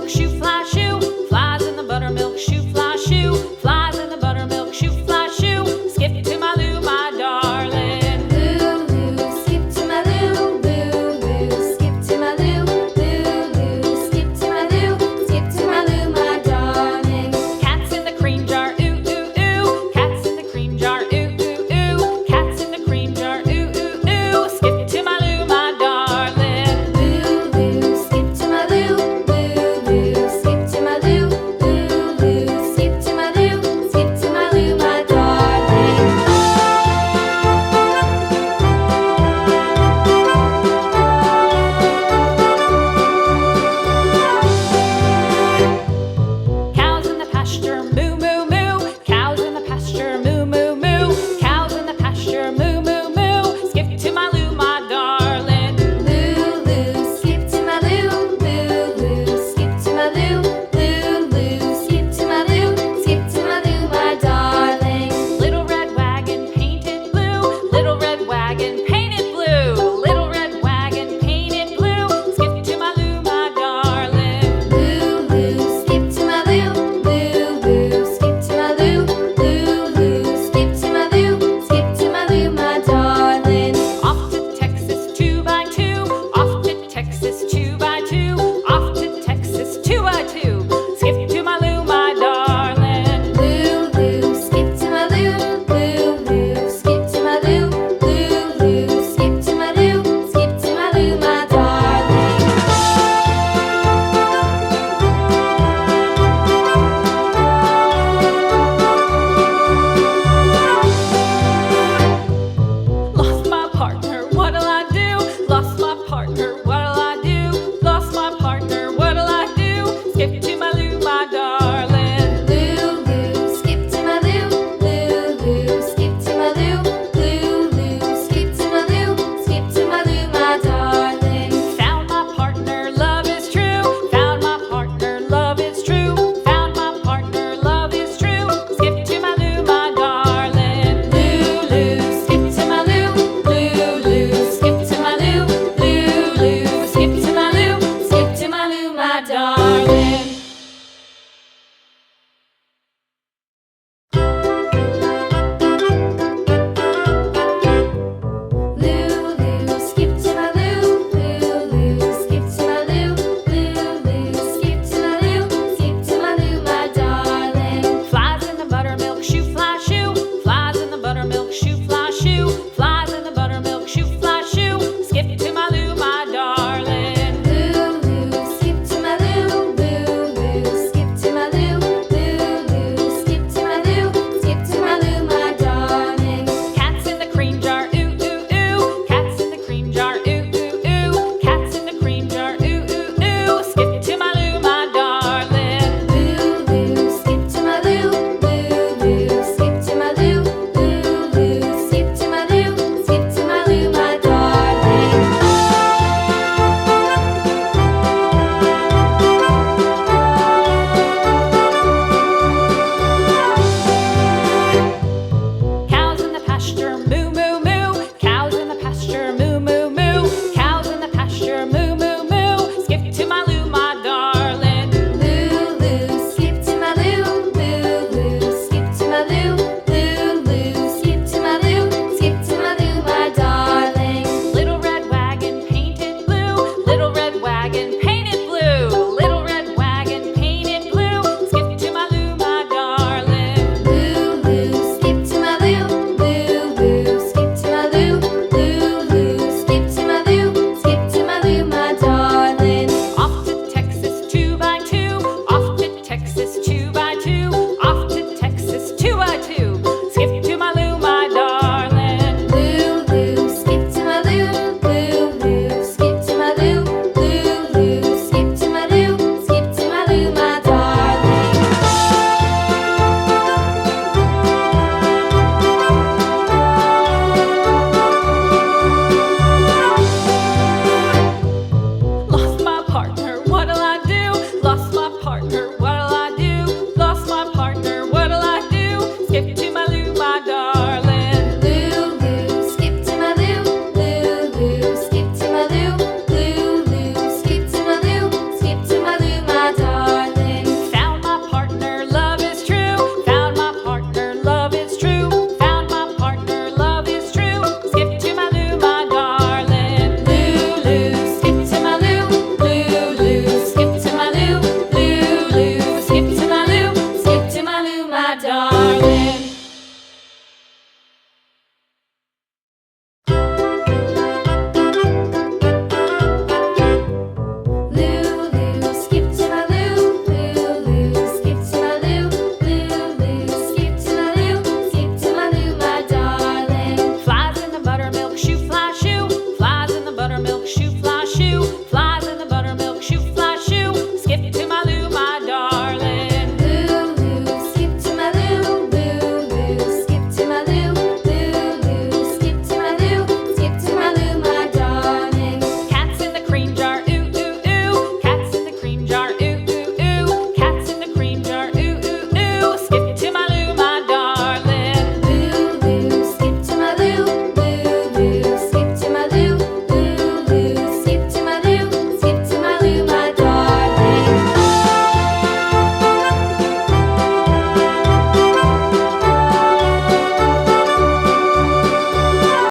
buttermilk shoe, fly shoe. Flies in the buttermilk shoe, fly shoe. Flies in the buttermilk shoe, fly shoe. Skip to my Lou, my darling. Lou, skip to my Lou, Lou, skip to my Lou, Lou, skip to my Lou, skip to my Lou, my darling. Cats in the cream jar, ooh, ooh, ooh. Cats in the cream jar, ooh, ooh, ooh. Cats in the cream jar, ooh, ooh, ooh. Skip to my Lou, my darling. Lou, skip to my Lou, Lou, skip to my Lou, Lou, skip to my Lou, skip to my Lou, my darling. Cows in the pasture, moo, moo, moo. Cows in the pasture, moo, moo, moo. Cows in the pasture, moo, moo, moo. Skip to my Lou, my darling. Lou, skip to my Lou, Lou, skip to my Lou, Lou, skip to my Lou, skip to my Lou, my darling. Little red wagon painted blue. Little red wagon painted blue. Little red wagon painted blue. Skip to my Lou, my darling. Lou, skip to my Lou, Lou, skip to my Lou, Lou, skip to my Lou, skip to my Lou, my darling. Off to Texas 2x2. Off to Texas 2x2. Off to Texas 2x2. Skip to my Lou, my darling. Lou, skip to my Lou, Lou, skip to my Lou, Lou, skip to my Lou, skip to my Lou, my darling. Lost my partner, what'll I do? Lost my partner, what'll I do? Lost my partner, what'll I do? Skip to my Lou, my darling. Lou, skip to my Lou, Lou, skip to my Lou, Lou, skip to my Lou, skip to my Lou, my darling. Found my partner, love is true. Found my partner, love is true. Found my partner, love is true. Skip to my Lou, my darling. Lou, skip to my Lou, Lou, skip to my Lou, Lou, skip to my Lou, skip to my Lou, my darling.